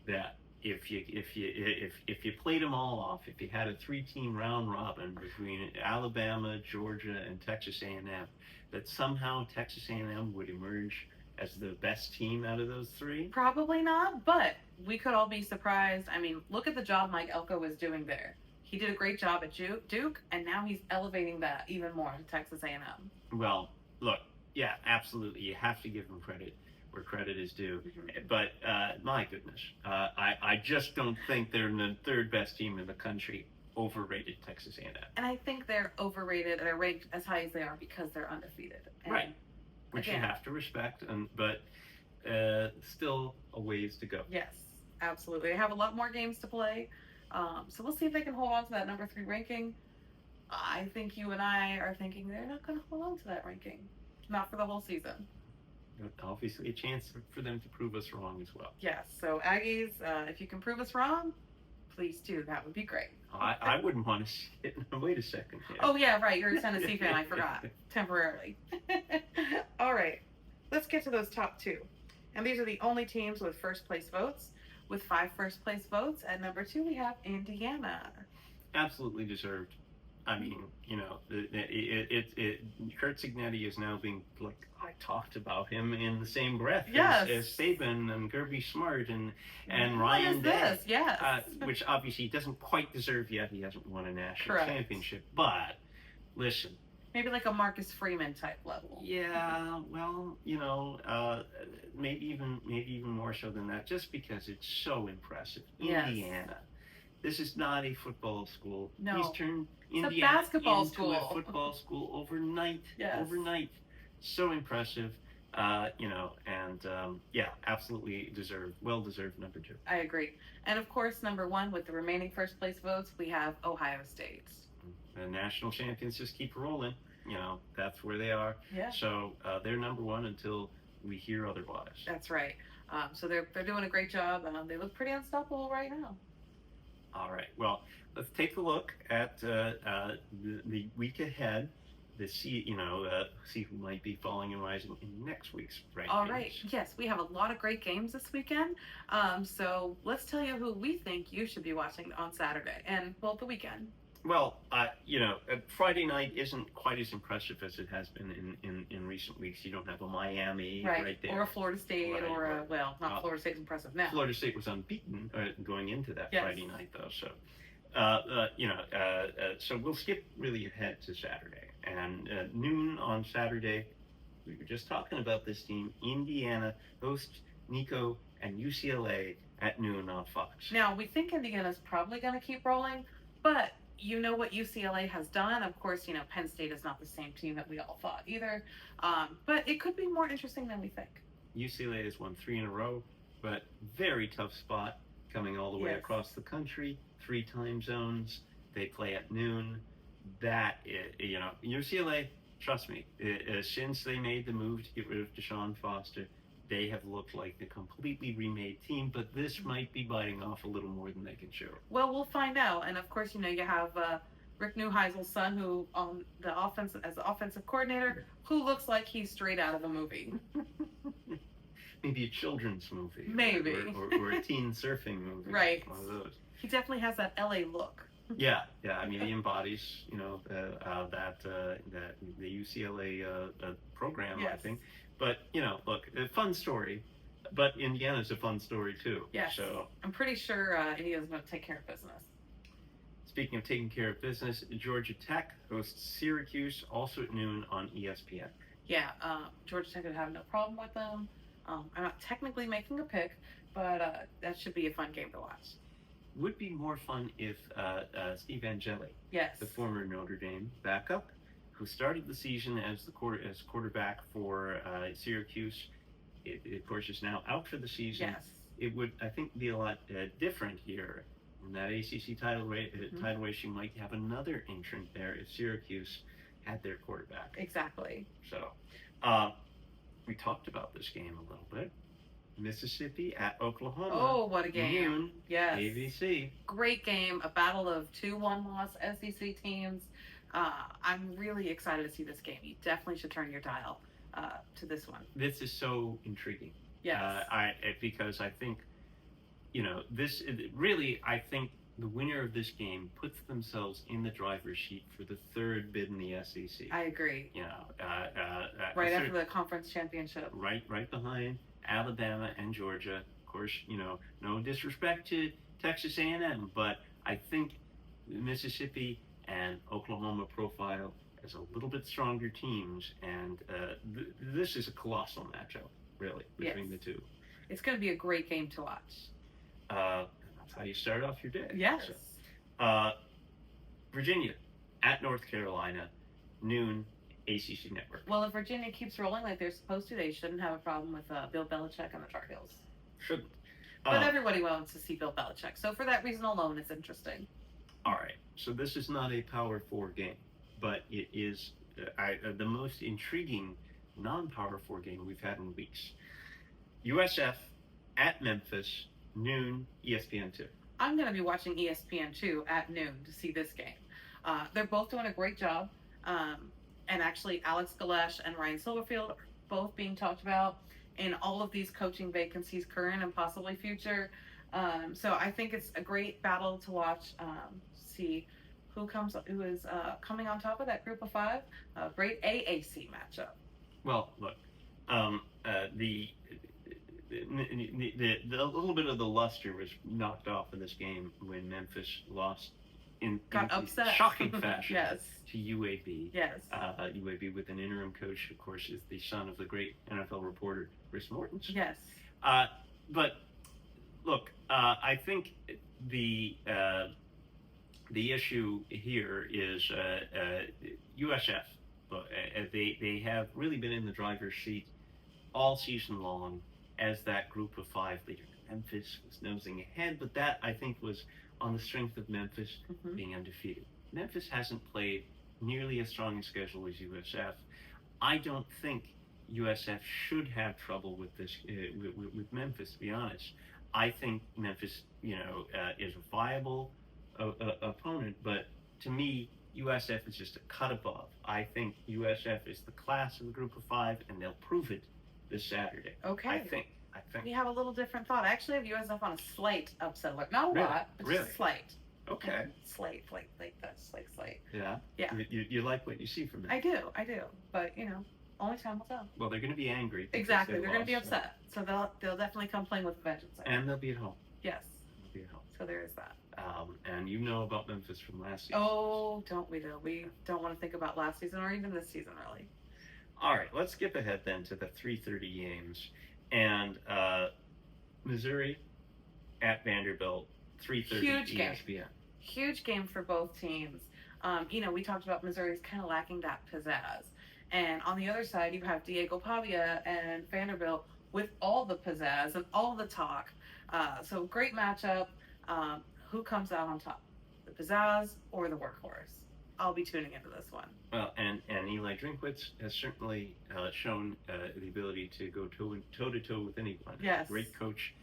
that if you played them all off, if you had a 3-team round robin between Alabama, Georgia, and Texas A&M, that somehow Texas A&M would emerge as the best team out of those 3? Probably not, but we could all be surprised. I mean, look at the job Mike Elko was doing there. He did a great job at Duke, and now he's elevating that even more to Texas A&M. Well, look, yeah, absolutely. You have to give him credit where credit is due. Mm-hmm. But my goodness, I just don't think they're the 3rd best team in the country. Overrated Texas A&M. And I think they're overrated. They're ranked as high as they are because they're undefeated. And right. Which you have to respect, but still a ways to go. Yes, absolutely. They have a lot more games to play, so we'll see if they can hold on to that number 3 ranking. I think you and I are thinking they're not going to hold on to that ranking, not for the whole season. Obviously, a chance for them to prove us wrong as well. Yes. So Aggies, if you can prove us wrong, please do. That would be great. I wouldn't want to see it. Wait a second. Yeah. Oh, yeah, right. You're a Tennessee fan. I forgot. Temporarily. All right. Let's get to those top 2. And these are the only teams with first-place votes. With 5 first-place votes. At number 2, we have Indiana. Absolutely deserved. I mean, Kurt Cignetti is now being, like, I talked about him in the same breath as Saban and Kirby Smart and Ryan Day. Yes. Which obviously he doesn't quite deserve yet. He hasn't won a national championship. But, listen. Maybe like a Marcus Freeman type level. Yeah, well, maybe even more so than that, just because it's so impressive. Yes. Indiana. This is not a football school. No. He's turned It's Indiana a basketball into school. a football school overnight. Yes. Overnight. So impressive. Absolutely deserved. Well deserved number 2. I agree. And of course, number 1 with the remaining first place votes, we have Ohio State. The national champions just keep rolling. That's where they are. Yeah. So they're number 1 until we hear otherwise. That's right. So they're doing a great job. They look pretty unstoppable right now. All right. Well, let's take a look at the week ahead. See who might be falling and rising in next week's rankings. All right. Yes, we have a lot of great games this weekend. So let's tell you who we think you should be watching on Saturday and the weekend. Well, Friday night isn't quite as impressive as it has been in recent weeks. You don't have a Miami right there. Or a Florida State, Florida State's impressive now. Florida State was unbeaten going into that Friday night, though. So, so we'll skip really ahead to Saturday. And noon on Saturday, we were just talking about this team. Indiana hosts Nico and UCLA at noon on Fox. Now, we think Indiana's probably going to keep rolling, but you know what UCLA has done. Of course, Penn State is not the same team that we all thought either. But it could be more interesting than we think. UCLA has won 3 in a row, but very tough spot coming all the way across the country, 3 time zones. They play at noon. That is, UCLA, trust me, since they made the move to get rid of Deshaun Foster, they have looked like a completely remade team, but this might be biting off a little more than they can show. Well, we'll find out. And of course, you have Rick Neuheisel's son, who on the offense as the offensive coordinator, who looks like he's straight out of a movie. Maybe a children's movie. Maybe. Or a teen surfing movie. Right. One of those. He definitely has that LA look. Yeah. I mean, he embodies, that the UCLA program, yes. I think. But look, a fun story. But Indiana's a fun story too. Yes. So I'm pretty sure Indiana's going to take care of business. Speaking of taking care of business, Georgia Tech hosts Syracuse also at noon on ESPN. Yeah, Georgia Tech would have no problem with them. I'm not technically making a pick, but that should be a fun game to watch. Would be more fun if Steve Angeli, yes, the former Notre Dame backup, who started the season as quarterback for Syracuse, of course is now out for the season. Yes. It would, I think, be a lot different here. In that ACC title race, you might have another entrant there if Syracuse had their quarterback. Exactly. So, we talked about this game a little bit. Mississippi at Oklahoma. Oh, what a game. Noon, yes. ABC. Great game. A battle of 2 one-loss SEC teams. I'm really excited to see this game. You definitely should turn your dial to this one. This is so intriguing. Yes. Because I think, I think the winner of this game puts themselves in the driver's seat for the 3rd bid in the SEC. I agree. Right after the conference championship. Right behind Alabama and Georgia. Of course, no disrespect to Texas A&M, but I think Mississippi and Oklahoma profile as a little bit stronger teams, and this is a colossal matchup, really, between the two. It's going to be a great game to watch. That's how you start off your day. Yes. So, Virginia at North Carolina, noon, ACC Network. Well, if Virginia keeps rolling like they're supposed to, they shouldn't have a problem with Bill Belichick and the Tar Heels. Shouldn't. But everybody wants to see Bill Belichick, so for that reason alone, it's interesting. All right, so this is not a Power 4 game, but it is the most intriguing non-Power 4 game we've had in weeks. USF at Memphis, noon, ESPN2. I'm going to be watching ESPN2 at noon to see this game. They're both doing a great job. And actually, Alex Galesh and Ryan Silverfield are both being talked about in all of these coaching vacancies, current and possibly future. So I think it's a great battle to watch. See who is coming on top of that group of 5. Great AAC matchup. Well, look, the little bit of the luster was knocked off in this game when Memphis lost in upset. Shocking fashion. Yes. To UAB. Yes. UAB with an interim coach, of course, is the son of the great NFL reporter Chris Mortens. Yes. But look, I think the issue here is USF. They have really been in the driver's seat all season long as that group of 5 leader. Memphis was nosing ahead, but that I think was on the strength of Memphis being undefeated. Memphis hasn't played nearly as strong a schedule as USF. I don't think USF should have trouble with this with Memphis, to be honest. I think Memphis, is a viable opponent, but to me, USF is just a cut above. I think USF is the class of the group of 5, and they'll prove it this Saturday. Okay. I think. We have a little different thought. I actually have USF on a slight upset alert. Not a lot, but just a slight. Okay. Slight, like that, slight. Yeah? Yeah. You like what you see from them? I do. But, only time will tell. Well, they're going to be angry. Exactly. They're going to be upset. So they'll definitely come playing with vengeance. And they'll be at home. Yes. They'll be at home. So there is that. And you know about Memphis from last season. Oh, don't we though? We don't want to think about last season or even this season, really. All right. Let's skip ahead then to the 3:30 games. And Missouri at Vanderbilt, 3:30 Huge game. ESPN. Huge game for both teams. We talked about Missouri's kind of lacking that pizzazz. And on the other side, you have Diego Pavia and Vanderbilt with all the pizzazz and all the talk. So great matchup. Who comes out on top? The pizzazz or the workhorse? I'll be tuning into this one. Well, and Eli Drinkwitz has certainly shown the ability to go toe to toe with anyone. Yes. Great coach.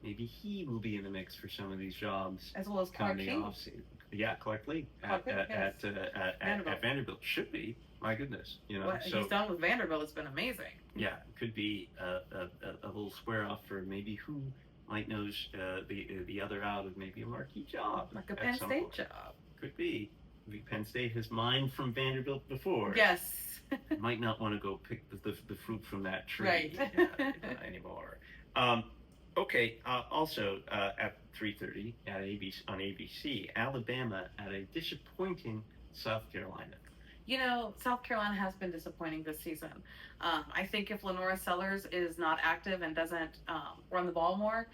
Maybe he will be in the mix for some of these jobs. As well as Clark coming King. offseason. Yeah, Clark Lee Clark Lee, yes. at Vanderbilt should be. My goodness, What he's done with Vanderbilt has been amazing. Yeah, could be a little square off for maybe who might nose the other out of maybe a marquee job. Like a Penn State job. Could be. Penn State has mined from Vanderbilt before. Yes. Might not want to go pick the fruit from that tree Right. anymore. Okay. Also at 3:30 on ABC, Alabama at a disappointing South Carolina. South Carolina has been disappointing this season. I think if Lenora Sellers is not active and doesn't run the ball more,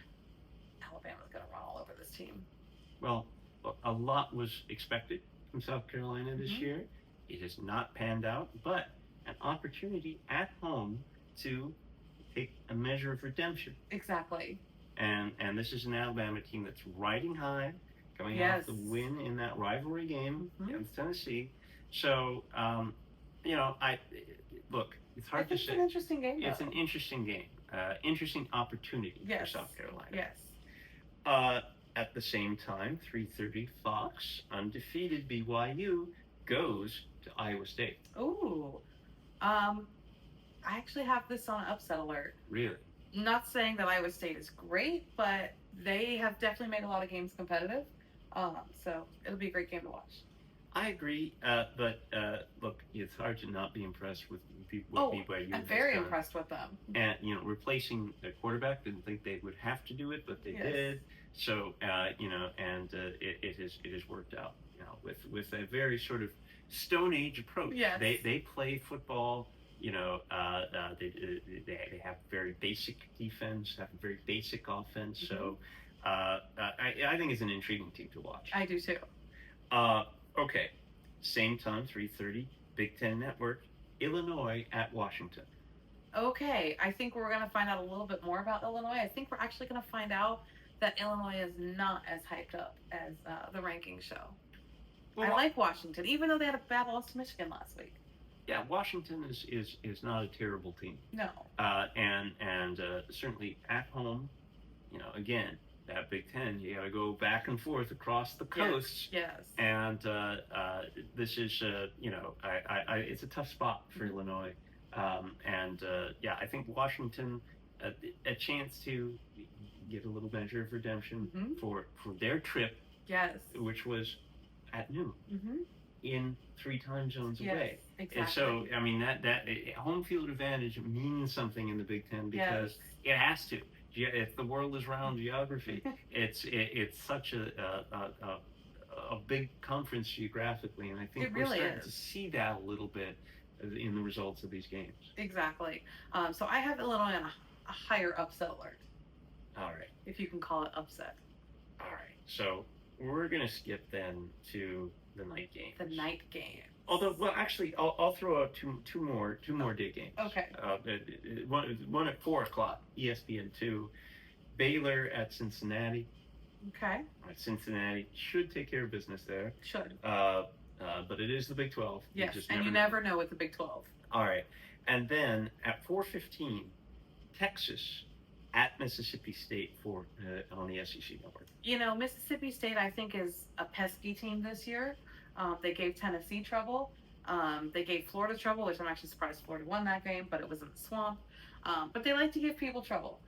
Alabama's going to run all over this team. Well, a lot was expected from South Carolina this year. It has not panned out, but an opportunity at home to take a measure of redemption. Exactly. And this is an Alabama team that's riding high, coming off the win in that rivalry game against Tennessee. So, look, it's hard to say. It's an interesting game. It's an interesting game. Interesting opportunity for South Carolina. Yes. At the same time, 3:30 Fox, undefeated BYU goes to Iowa State. Ooh. I actually have this on upset alert. Really? Not saying that Iowa State is great, but they have definitely made a lot of games competitive. So it'll be a great game to watch. I agree, but look, it's hard to not be impressed with what BYU I'm very impressed with them. And replacing the quarterback, didn't think they would have to do it, but they did. So it has worked out. With a very sort of Stone Age approach. Yes. They play football. They have very basic defense, have very basic offense. So I think it's an intriguing team to watch. I do too. Okay, same time, 3:30, Big Ten Network, Illinois at Washington. Okay, I think we're going to find out a little bit more about Illinois. I think we're actually going to find out that Illinois is not as hyped up as the rankings show. Well, I like Washington, even though they had a bad loss to Michigan last week. Yeah, Washington is not a terrible team. No. And certainly at home, again, that Big Ten, you got to go back and forth across the coast. Yes. And this is, it's a tough spot for Illinois. I think Washington, a chance to get a little measure of redemption for their trip. Yes. Which was at noon in 3 time zones away. Exactly. And so, I mean, that home field advantage means something in the Big Ten because it has to. If the world is round geography, it's such a big conference geographically, and I think we're starting to see that a little bit in the results of these games. Exactly. So I have Illinois on a higher upset alert. All right. If you can call it upset. All right. So we're gonna skip then to the night games. The night game. Although, well, actually, I'll throw out two more day games. Okay. One at 4:00, ESPN2, Baylor at Cincinnati. Okay. Cincinnati should take care of business there. Should. But it is the Big 12. Yes, you never know with the Big 12. All right, and then at 4:15, Texas at Mississippi State on the SEC Network. Mississippi State, I think, is a pesky team this year. They gave Tennessee trouble. They gave Florida trouble, which I'm actually surprised Florida won that game, but it was in the swamp. But they like to give people trouble.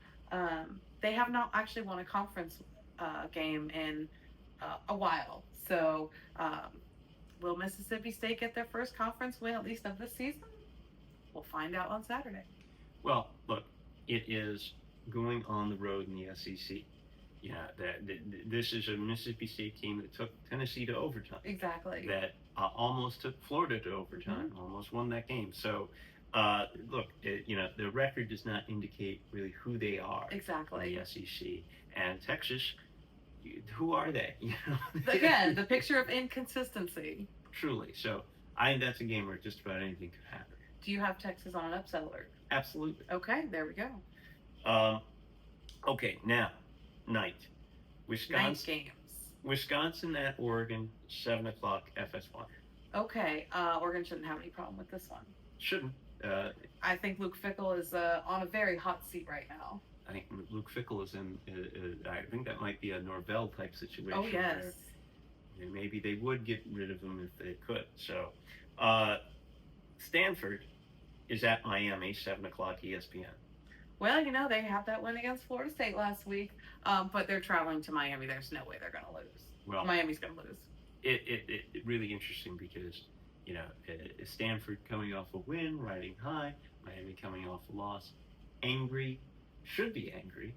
They have not actually won a conference game in a while. So will Mississippi State get their first conference win, at least of this season? We'll find out on Saturday. Well, look, it is going on the road in the SEC. Yeah, this is a Mississippi State team that took Tennessee to overtime. Exactly. That almost took Florida to overtime, almost won that game. So Look, the record does not indicate really who they are Exactly. in the SEC. And Texas, who are they? Again, the picture of inconsistency. Truly. So I think that's a game where just about anything could happen. Do you have Texas on an upset alert? Absolutely. Okay, there we go. Okay, now, night. Night games. Wisconsin at Oregon, 7 o'clock FS1. Okay, Oregon shouldn't have any problem with this one. Shouldn't. I think Luke Fickell is on a very hot seat right now. I think Luke Fickell is in. I think that might be a Norvell type situation. Oh yes. Maybe they would get rid of him if they could. So, Stanford is at Miami, 7 o'clock ESPN. Well, they had that win against Florida State last week, but they're traveling to Miami. There's no way they're going to lose. Well, Miami's going to lose. It really interesting because Stanford coming off a win, riding high. Miami coming off a loss, should be angry.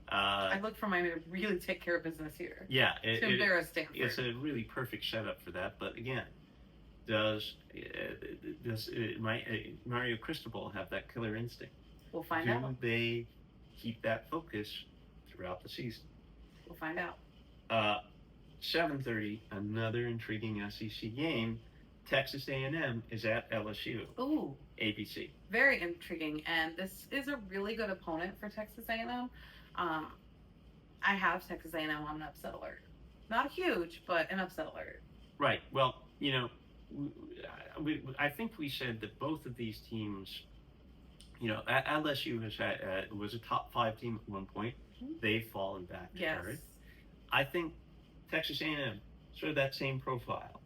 I look for Miami to really take care of business here. Yeah, to embarrass Stanford. It's a really perfect setup for that. But again, does Mario Cristobal have that killer instinct? We'll find out. Do they keep that focus throughout the season? We'll find out. 7:30, another intriguing SEC game. Texas A&M is at LSU. Ooh. ABC. Very intriguing, and this is a really good opponent for Texas A&M. I have Texas A&M on an upset alert. Not huge, but an upset alert. Right. Well, I think we said that both of these teams, LSU was a top 5 team at one point. Mm-hmm. They've fallen back to earth. I think Texas A&M sort of that same profile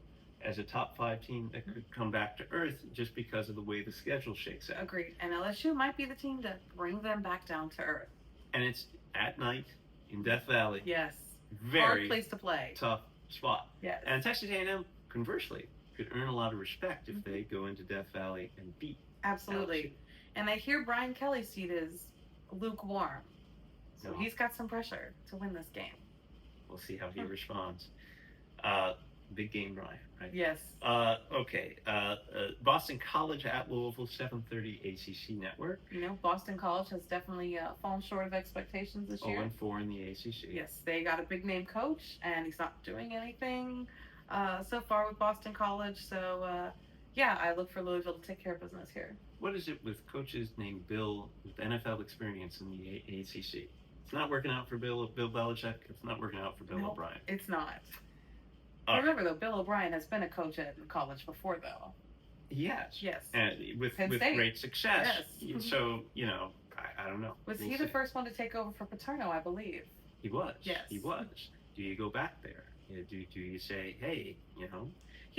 as a top 5 team that could come back to earth just because of the way the schedule shakes out. Agreed. And LSU might be the team to bring them back down to earth. And it's at night in Death Valley. Yes. Very hard place to play. Tough spot. Yes. And Texas A&M, conversely, could earn a lot of respect if they go into Death Valley and beat. Absolutely. LSU. And I hear Brian Kelly's seat is lukewarm. So he's got some pressure to win this game. We'll see how he responds. Big game, Brian, right? Yes. Okay. Boston College at Louisville, 7:30 ACC Network. Boston College has definitely fallen short of expectations this year. 0-4 in the ACC. Yes, they got a big name coach, and he's not doing anything so far with Boston College. So, I look for Louisville to take care of business here. What is it with coaches named Bill with NFL experience in the ACC? It's not working out for Bill Belichick. It's not working out for Bill O'Brien. It's not. Remember, though, Bill O'Brien has been a coach at college before, though. Yes. Yes. And with great success. Yes. So, I don't know. Was he the first one to take over for Paterno, I believe? He was. Yes. He was. Do you go back there? Do you say, hey, You know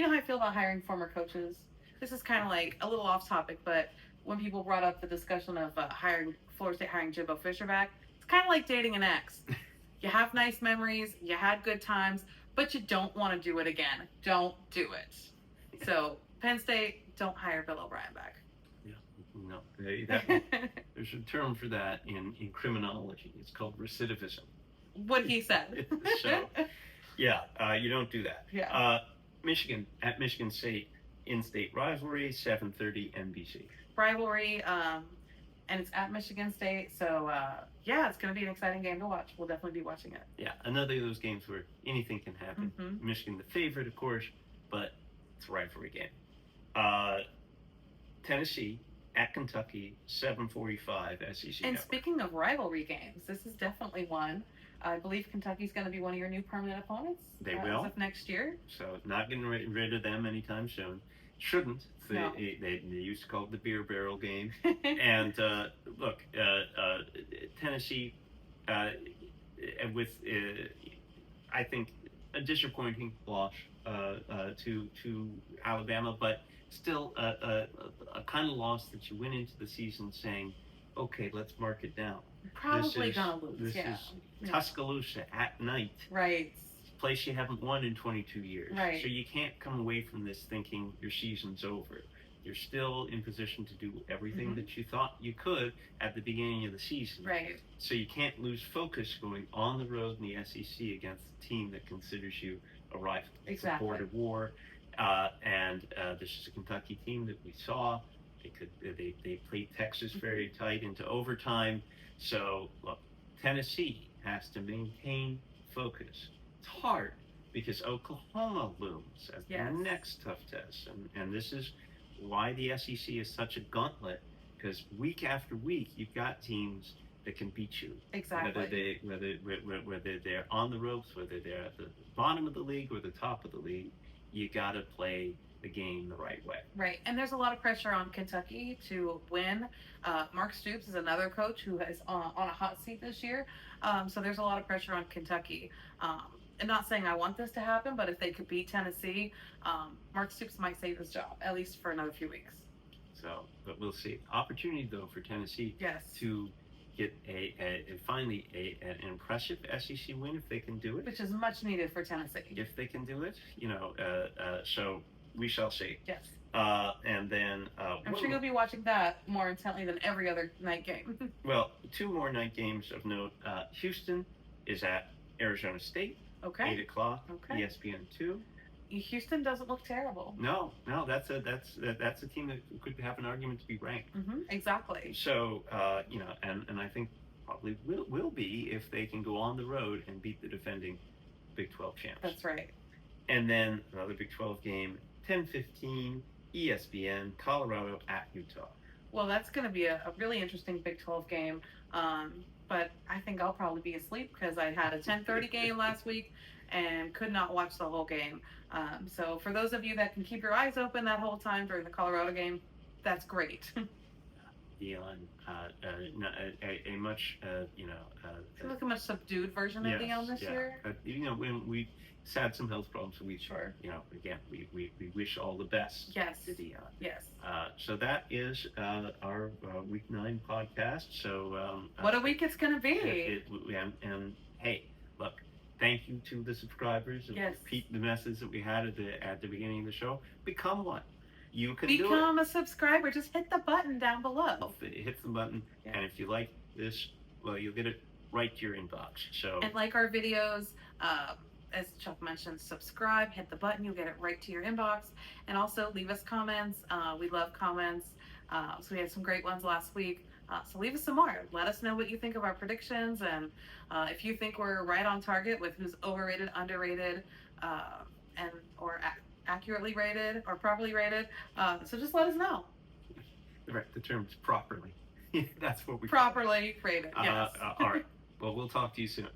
how I feel about hiring former coaches? This is kind of like a little off topic, but when people brought up the discussion of Florida State hiring Jimbo Fisher back, it's kind of like dating an ex. You have nice memories, you had good times, but you don't want to do it again. Don't do it. So, Penn State, don't hire Bill O'Brien back. Yeah, no. There's a term for that in criminology. It's called recidivism. What he said. So, you don't do that. Yeah. Michigan at Michigan State, in-state rivalry, 7:30 NBC. Rivalry, and it's at Michigan State, so it's going to be an exciting game to watch. We'll definitely be watching it. Yeah, another of those games where anything can happen. Mm-hmm. Michigan the favorite, of course, but it's a rivalry game. Tennessee at Kentucky, 7:45 SEC. And Network. Speaking of rivalry games, this is definitely one. I believe Kentucky's going to be one of your new permanent opponents. They will. As of next year. So not getting rid of them anytime soon. Shouldn't. No. They used to call it the beer barrel game. And look, Tennessee, with I think a disappointing loss to Alabama, but still a kind of loss that you went into the season saying, okay, let's mark it down. Probably gonna lose. This is Tuscaloosa at night. Right. Place you haven't won in 22 years. Right. So you can't come away from this thinking your season's over. You're still in position to do everything that you thought you could at the beginning of the season. Right. So you can't lose focus going on the road in the SEC against a team that considers you a rival. Exactly. It's a border war. And this is a Kentucky team that we saw They played Texas very tight into overtime. So look, Tennessee has to maintain focus. It's hard because Oklahoma looms as Yes. the next tough test, and this is why the SEC is such a gauntlet, because week after week you've got teams that can beat you. Exactly. Whether they're on the ropes, whether they're at the bottom of the league or the top of the league, you got to play the game the right way. Right, and there's a lot of pressure on Kentucky to win. Mark Stoops is another coach who is on a hot seat this year, so there's a lot of pressure on Kentucky. I'm not saying I want this to happen, but if they could beat Tennessee, Mark Stoops might save his job, at least for another few weeks. So, but we'll see. Opportunity, though, for Tennessee Yes. to get finally an impressive SEC win if they can do it. Which is much needed for Tennessee. If they can do it, so we shall see. Yes. And then I'm sure you'll be watching that more intently than every other night game. well, two more night games of note. Houston is at Arizona State. Okay. 8:00. Okay. ESPN2. Houston doesn't look terrible. No, that's a team that could have an argument to be ranked. Exactly. So and I think probably will be if they can go on the road and beat the defending Big 12 champs. That's right. And then another Big 12 game, 10:15, ESPN, Colorado at Utah. Well, that's going to be a really interesting Big 12 game. But I think I'll probably be asleep because I had a 10:30 game last week and could not watch the whole game. So for those of you that can keep your eyes open that whole time during the Colorado game, that's great. Dion, a much It's like a much subdued version of Dion this year. When we had some health problems, we Sure. Again, we wish all the best. Yes. To Dion. Yes. So that is our week 9 podcast. So what a week it's going to be. And hey, look, thank you to the subscribers. Yes. Repeat the message that we had at the beginning of the show. Become one. You can do it. Become a subscriber. Just hit the button down below. Hit the button, and if you like this, well, you'll get it right to your inbox. So and like our videos. As Chuck mentioned, subscribe, hit the button, you'll get it right to your inbox. And also leave us comments. We love comments. So we had some great ones last week. So leave us some more. Let us know what you think of our predictions, and if you think we're right on target with who's overrated, underrated, or accurately rated or properly rated. So just let us know. Right, the term is properly. That's what we properly rated. Yes. All right. Well, we'll talk to you soon.